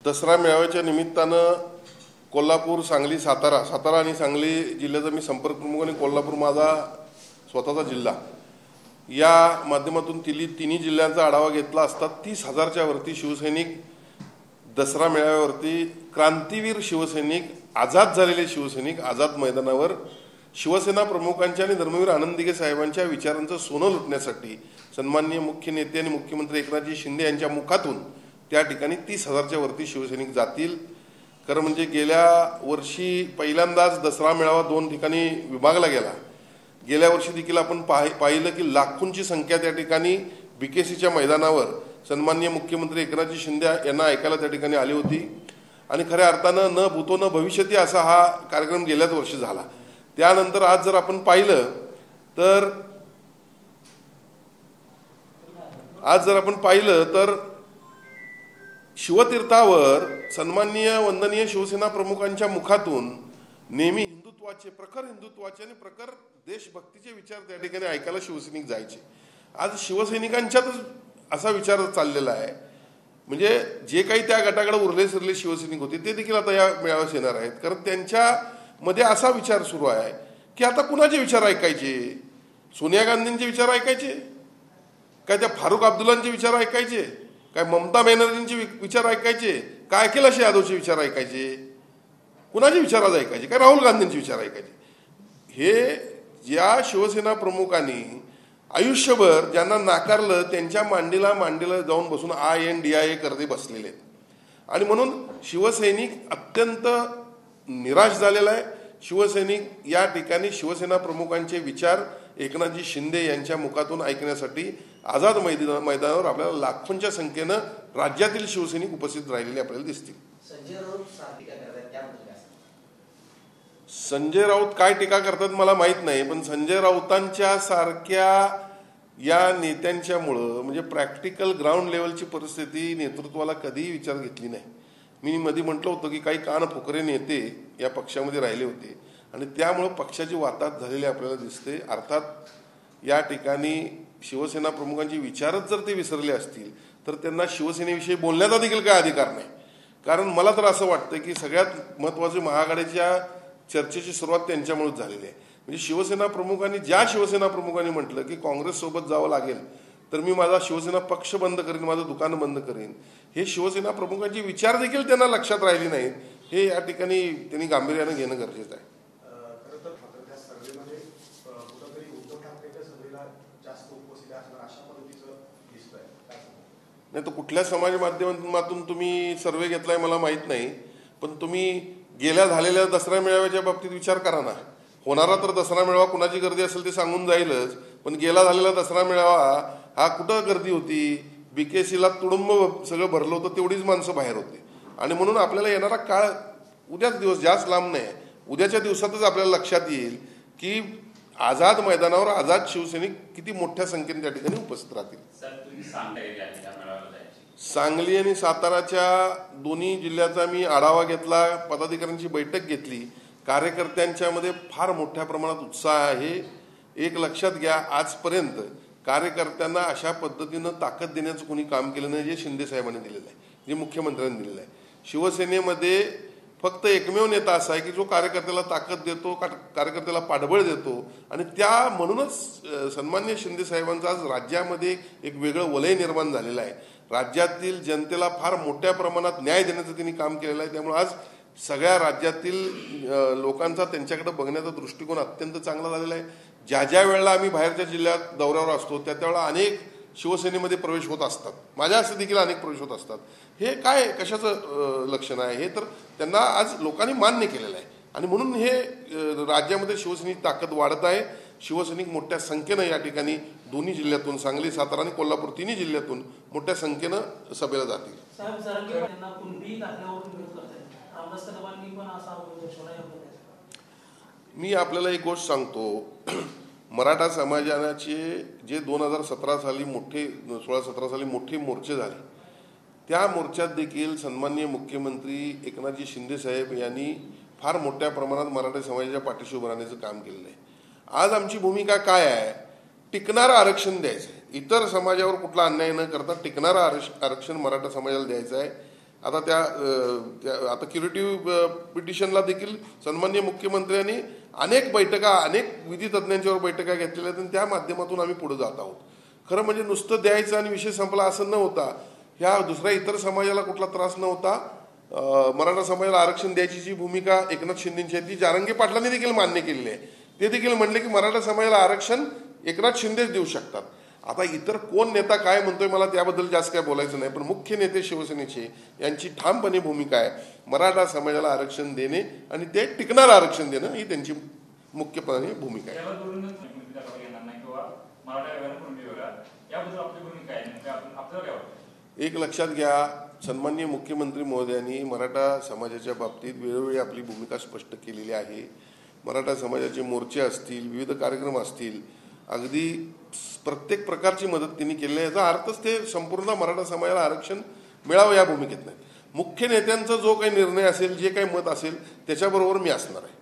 दसरा मेळाव्याच्या निमित्तानं कोल्हापूर, सांगली, सातारा आणि सांगली जिल्ह्याचा मी संपर्क प्रमुख आणि कोल्हापूर माझा स्वतःचा जिल्हा या माध्यमातून तिन्ही जिल्ह्यांचा आढावा घेतला असता 30,000च्या वरती शिवसैनिक दसरा मेळाव्यावरती क्रांतीवीर शिवसैनिक, आझाद झालेले शिवसैनिक आझाद मैदानावर शिवसेना प्रमुखांच्या आणि धर्मवीर आनंद दिघे साहेबांच्या विचारांचं सोनं लुटण्यासाठी सन्माननीय मुख्य नेते आणि मुख्यमंत्री एकनाथजी शिंदे यांच्या मुखातून त्या ठिकाणी 30,000च्या वरती शिवसैनिक जातील। खरं म्हणजे गेल्या वर्षी पहिल्यांदाच दसरा मेळावा 2 ठिकाणी विभागला गेला। गेल्या वर्षी देखील आपण पाहिलं की लाखोंची संख्या त्या ठिकाणी बीकेसीच्या मैदानावर सन्माननीय मुख्यमंत्री एकनाथजी शिंदे यांना ऐकायला त्या ठिकाणी आली होती आणि खऱ्या अर्थानं न भूतो न भविष्यती असा हा कार्यक्रम गेल्याच वर्षी झाला। त्यानंतर आज जर आपण पाहिलं तर शिवतीर्थावर सन्माननीय वंदनीय शिवसेना प्रमुखांच्या मुखातून नेहमी प्रखर हिंदुत्वाचे आणि प्रखर देशभक्तीचे विचार त्या ठिकाणी ऐकायला शिवसैनिक जायचे। आज शिवसैनिकांच्यातच असा विचार चाललेला आहे, म्हणजे जे काही त्या गटाकडे उरले सिरले शिवसैनिक होते ते देखील आता या मेळाव्यास येणार आहेत। कारण त्यांच्यामध्ये असा विचार सुरू आहे की आता कुणाचे विचार ऐकायचे? सोनिया गांधींचे विचार ऐकायचे काय? त्या फारुख अब्दुल्लांचे विचार ऐकायचे काय? ममता बॅनर्जींचे विचार ऐकायचे काय? अखिलेश यादवचे विचार ऐकायचे? कुणाचे विचार आज ऐकायचे काय? राहुल गांधींचे विचार ऐकायचे? हे ज्या शिवसेना प्रमुखांनी आयुष्यभर ज्यांना नाकारलं त्यांच्या मांडीला जाऊन बसून INDIA करते बसलेले आहेत आणि म्हणून शिवसैनिक अत्यंत निराश झालेला आहे। शिवसैनिक या ठिकाणी शिवसेना प्रमुखांचे विचार एकनाथजी शिंदे यांच्या मुखातून ऐकण्यासाठी आझाद मैदानावर आपल्याला लाखोंच्या संख्येनं राज्यातील शिवसैनिक उपस्थित राहिलेले आपल्याला दिसतील। संजय राऊत काय टीका करतात मला माहित नाही, पण संजय राऊतांच्या सारख्या या नेत्यांच्यामुळं म्हणजे प्रॅक्टिकल ग्राउंड लेवलची परिस्थिती नेतृत्वाला कधीही विचार घेतली नाही। मी मध्ये म्हटलं होतं की काही कानफुकरे नेते या पक्षामध्ये राहिले होते आणि त्यामुळं पक्षाची वाताहत झालेली आपल्याला दिसते। अर्थात या ठिकाणी शिवसेना प्रमुखांचे विचारच जर ते विसरले असतील तर त्यांना शिवसेनेविषयी बोलण्याचा देखील काय अधिकार नाही। कारण मला तर असं वाटतं की सगळ्यात महत्त्वाचे महाआघाडीच्या चर्चेची सुरुवात त्यांच्यामुळेच झालेली आहे। म्हणजे शिवसेना प्रमुखांनी म्हटलं की काँग्रेस सोबत जावं लागेल तर मी माझा शिवसेना पक्ष बंद करीन, माझं दुकान बंद करीन। हे शिवसेना प्रमुखांचे विचार देखील त्यांना लक्षात राहिले नाहीत, हे या ठिकाणी त्यांनी गांभीर्याने घेणं गरजेचं आहे। नाही तर कुठल्या समाज माध्यमातून तुम्ही सर्वे घेतलाय मला माहित नाही, पण तुम्ही गेल्या झालेल्या दसरा मेळाव्याच्या बाबतीत विचार करा ना। होणारा तर दसरा मेळावा कुणाची गर्दी असेल ते सांगून जाईलच, पण गेला झालेला दसरा मेळावा हा कुठं गर्दी होती? बीकेसीला तुडुंब सगळं भरलं होतं, तेवढीच माणसं बाहेर होते आणि म्हणून आपल्याला येणारा काळ उद्याच दिवस जास्त लांब नाही, उद्याच्या दिवसातच आपल्याला लक्षात येईल की आझाद मैदानावर आझाद शिवसैनिक किती मोठ्या संख्येने त्या ठिकाणी उपस्थित राहतील। सांगली आणि साताराच्या दोन्ही जिल्ह्याचा मी आढावा घेतला, पदाधिकाऱ्यांची बैठक घेतली। कार्यकर्त्यांच्यामध्ये फार मोठ्या प्रमाणात उत्साह आहे। एक लक्षात घ्या, आजपर्यंत कार्यकर्त्यांना अशा पद्धतीनं ताकद देण्याचं कोणी काम केलं नाही जे शिंदे साहेबांनी दिलेलं आहे, जे मुख्यमंत्र्यांनी दिलेलं आहे। शिवसेनेमध्ये फक्त एकमेव नेता असा आहे की जो कार्यकर्त्याला ताकद देतो, कार्यकर्त्याला पाठबळ देतो आणि त्या म्हणूनच सन्माननीय शिंदे साहेबांचं आज राज्यामध्ये एक वेगळं वलय निर्माण झालेलं आहे। राज्यातील जनतेला फार मोठ्या प्रमाणात न्याय देण्याचं त्यांनी काम केलेलं आहे। त्यामुळे आज सगळ्या राज्यातील लोकांचा त्यांच्याकडे बघण्याचा दृष्टिकोन अत्यंत चांगला झालेला आहे। ज्या वेळेला आम्ही बाहेरच्या जिल्ह्यात दौऱ्यावर असतो त्यावेळेला अनेक शिवसेनेमध्ये प्रवेश होत असतात, माझ्या असं देखील अनेक प्रवेश होत असतात। हे काय कशाचं लक्षण आहे? हे तर त्यांना आज लोकांनी मान्य केलेलं आहे आणि म्हणून हे राज्यामध्ये शिवसैनिक ताकद वाढत आहे। शिवसैनिक मोठ्या संख्येनं या ठिकाणी दोन्ही जिल्ह्यातून सांगली, सातारा आणि कोल्हापूर तिन्ही जिल्ह्यातून मोठ्या संख्येनं सभेला जातील। मी आपल्याला एक गोष्ट सांगतो, मराठा समाजाचे जे 2017 साली 16-17 साली मोठे मोर्चे झाले त्या मोर्चात देखील सन्माननीय मुख्यमंत्री एकनाथजी शिंदे साहेब यांनी फार मोठ्या प्रमाणात मराठा समाजाच्या पाठीशी उभं राहण्याचं काम केलेलं आहे। आज आमची भूमिका काय आहे? टिकणारं आरक्षण द्यायचं आहे, इतर समाजावर कुठला अन्याय न करता टिकणारं आरक्षण मराठा समाजाला द्यायचं आहे आता आता क्युरेटिव्ह पिटिशनला देखील सन्माननीय मुख्यमंत्र्यांनी अनेक बैठका, अनेक विधी तज्ज्ञांच्यावर बैठका घेतलेल्या आहेत आणि त्या माध्यमातून आम्ही पुढे जात आहोत. खरं म्हणजे नुसतं द्यायचं आणि विषय संपला असं न होता, ह्या दुसऱ्या इतर समाजाला कुठला त्रास न होता मराठा समाजाला आरक्षण द्यायची जी भूमिका एकनाथ शिंदेची आहे ती जारंगे पाटलांनी देखील मान्य केलेली आहे. ते देखील म्हणले की मराठा समाजाला आरक्षण एकनाथ शिंदेच देऊ शकतात. आता इतर कोण नेता काय म्हणतोय मला त्याबद्दल जास्त काय बोलायचं नाही, पण मुख्य नेते शिवसेनेचे यांची ठामपणे भूमिका आहे मराठा समाजाला आरक्षण देणे आणि ते टिकणारं आरक्षण देणं ही त्यांची मुख्यपणे भूमिका आहे. एक लक्षात घ्या, सन्माननीय मुख्यमंत्री महोदयांनी मराठा समाजाच्या बाबतीत वेळोवेळी आपली भूमिका स्पष्ट केलेली आहे. मराठा समाजाचे मोर्चे असतील, विविध कार्यक्रम असतील, अगदी प्रत्येक प्रकारची मदत त्यांनी केली आहे. याचा अर्थच ते संपूर्ण मराठा समाजाला आरक्षण मिळावं या भूमिकेत नाही. मुख्य नेत्यांचा जो काही निर्णय असेल, जे काही मत असेल त्याच्याबरोबर मी असणार आहे.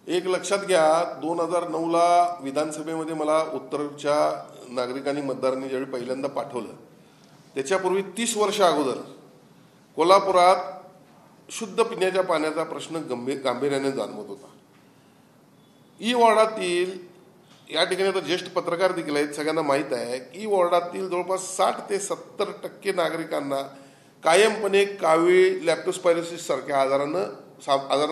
एक लक्षात घ्या, 2009ला विधानसभेमध्ये मला उत्तरच्या नागरिकांनी मतदारांनी ज्यावेळी पहिल्यांदा पाठवलं त्याच्यापूर्वी 30 वर्ष अगोदर कोल्हापुरात शुद्ध पिण्याच्या पाण्याचा प्रश्न गांभीर्याने जाणवत होता. ई वॉर्डातील या ठिकाणी आता ज्येष्ठ पत्रकार देखील आहेत, सगळ्यांना माहीत आहे की ई वॉर्डातील जवळपास 60 ते 70% नागरिकांना कायमपणे कावीळ, लॅप्टोस्पायरोसिस सारख्या आजारांना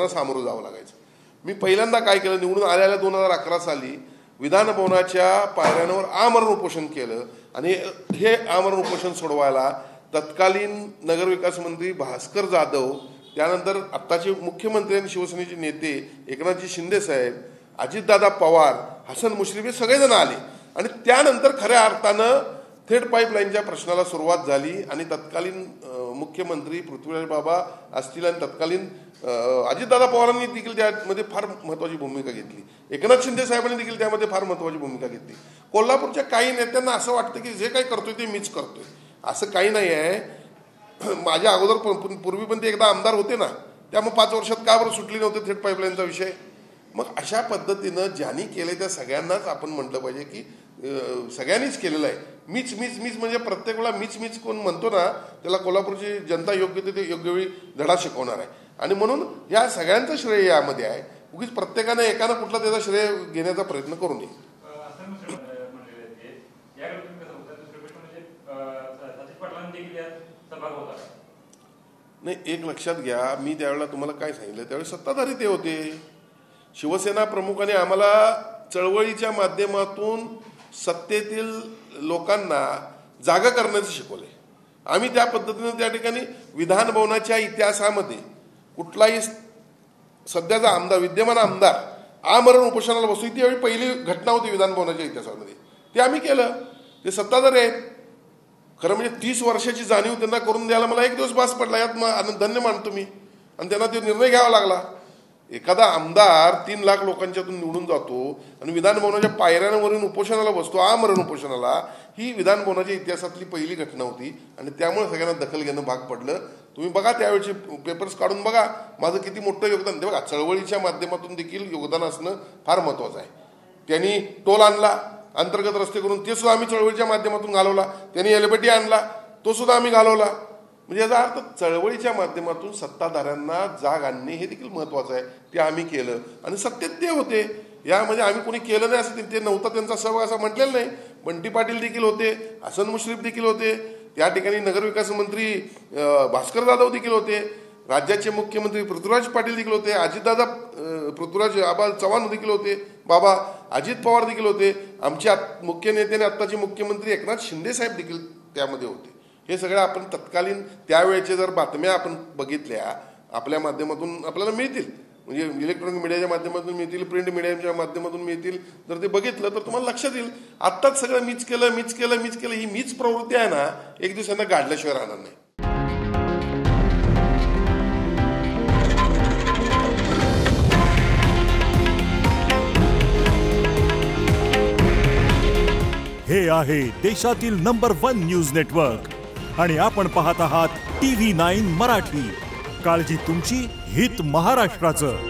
सामोरं जावं लागायचं. मी पहिल्यांदा काय केलं, निवडून आलेल्या 2011 साली विधानभवनाच्या पायऱ्यांवर आमरण उपोषण केलं आणि हे आमरण उपोषण सोडवायला तत्कालीन नगरविकास मंत्री भास्कर जाधव, त्यानंतर आत्ताचे मुख्यमंत्री आणि शिवसेनेचे नेते एकनाथजी शिंदे साहेब, अजितदादा पवार, हसन मुश्रीफ हे सगळेजण आले आणि त्यानंतर खऱ्या अर्थानं थेट पाईपलाईनच्या प्रश्नाला सुरुवात झाली आणि तत्कालीन मुख्यमंत्री पृथ्वीराज बाबा असतील आणि तत्कालीन अजितदादा पवारांनी देखील त्यामध्ये फार महत्त्वाची भूमिका घेतली. एकनाथ शिंदे साहेबांनी देखील त्यामध्ये फार महत्त्वाची भूमिका घेतली. कोल्हापूरच्या काही नेत्यांना असं वाटतं की जे काही करतोय ते मीच करतोय. असं काही नाही आहे. माझ्या अगोदर पूर्वी पण ते एकदा आमदार होते ना, त्यामुळे 5 वर्षात का बरं सुटली नव्हते थेट पाईपलाईनचा विषय. मग अशा पद्धतीनं ज्यांनी केलंय त्या सगळ्यांनाच आपण म्हटलं पाहिजे की सगळ्यांनीच केलेलं आहे. मीच मीच मीच म्हणजे प्रत्येक वेळा मीच मीच कोण म्हणतो ना त्याला कोल्हापूरची जनता योग्य ते योग्य वेळी धडा शिकवणार आहे. आणि म्हणून या सगळ्यांचं श्रेय यामध्ये आहे. उगीच प्रत्येकाने एकानं कुठला त्याचा श्रेय घेण्याचा प्रयत्न करू नये. नाही, एक लक्षात घ्या, मी त्यावेळेला तुम्हाला काय सांगितलं, त्यावेळेस सत्ताधारी ते होते. शिवसेना प्रमुखाने आम्हाला चळवळीच्या माध्यमातून सत्तेतील लोकांना जागा करण्याचं शिकवले. आम्ही त्या पद्धतीने त्या ठिकाणी विधानभवनाच्या इतिहासामध्ये कुठलाही सध्याचा आमदार, विद्यमान आमदार आमरण उपोषणाला बसू, ती वेळी पहिली घटना होती विधानभवनाच्या इतिहासामध्ये. ते आम्ही केलं. ते सत्ताधारी आहेत. खरं म्हणजे 30 वर्षाची जाणीव त्यांना करून द्यायला मला एक दिवस भास पडला, यात धन्य मानतो मी. आणि त्यांना तो निर्णय घ्यावा लागला. एखादा आमदार 3 लाख लोकांच्यातून निवडून जातो आणि विधानभवनाच्या पायऱ्यांवरून उपोषणाला बसतो, आमरण उपोषणाला, ही विधानभवनाच्या इतिहासातली पहिली घटना होती आणि त्यामुळे सगळ्यांना दखल घेणं भाग पडलं. तुम्ही बघा त्यावेळेचे पेपर्स काढून बघा माझं किती मोठं योगदान. ते बघा, चळवळीच्या माध्यमातून देखील योगदान असणं फार महत्त्वाचं आहे. त्यांनी टोल आणला, अंतर्गत रस्ते करून, ते सुद्धा आम्ही चळवळीच्या माध्यमातून घालवला. त्यांनी एलबीटी आणला, तो सुद्धा आम्ही घालवला. म्हणजे याचा अर्थ चळवळीच्या माध्यमातून सत्ताधाऱ्यांना जाग आणणे हे देखील महत्त्वाचं आहे. ते आम्ही केलं आणि सत्तेत ते होते. यामध्ये आम्ही कोणी केलं नाही असं ते नव्हतं त्यांचा सहभाग असं म्हटलेलं नाही. बंटी पाटील देखील होते, हसन मुश्रीफ देखील होते, त्या ठिकाणी नगरविकास मंत्री भास्कर जाधव देखील होते, राज्याचे मुख्यमंत्री पृथ्वीराज पाटील देखील होते, अजितदादा पृथ्वीराज आबा चव्हाण देखील होते, बाबा अजित पवार देखील होते, आमचे मुख्य नेते आणि आत्ताचे मुख्यमंत्री एकनाथ शिंदे साहेब देखील त्यामध्ये होते. हे सगळं आपण तत्कालीन त्यावेळेचे जर बातम्या आपण बघितल्या आपल्या माध्यमातून आपल्याला मिळतील, म्हणजे इलेक्ट्रॉनिक मीडियाच्या माध्यमातून मिळतील, प्रिंट मीडियाच्या माध्यमातून मिळतील. जर ते बघितलं तर तुम्हाला लक्षात येईल. आत्ताच सगळं मीच केलं मीच केलं मीच केलं ही मीच प्रवृत्ती आहे ना, एक दिवसांना गाडल्याशिवाय राहणार नाही. हे आहे देशातील नंबर 1 न्यूज नेटवर्क आणि आपण पाहत आहात TV9 मराठी. काळजी तुमची, हित महाराष्ट्राचं.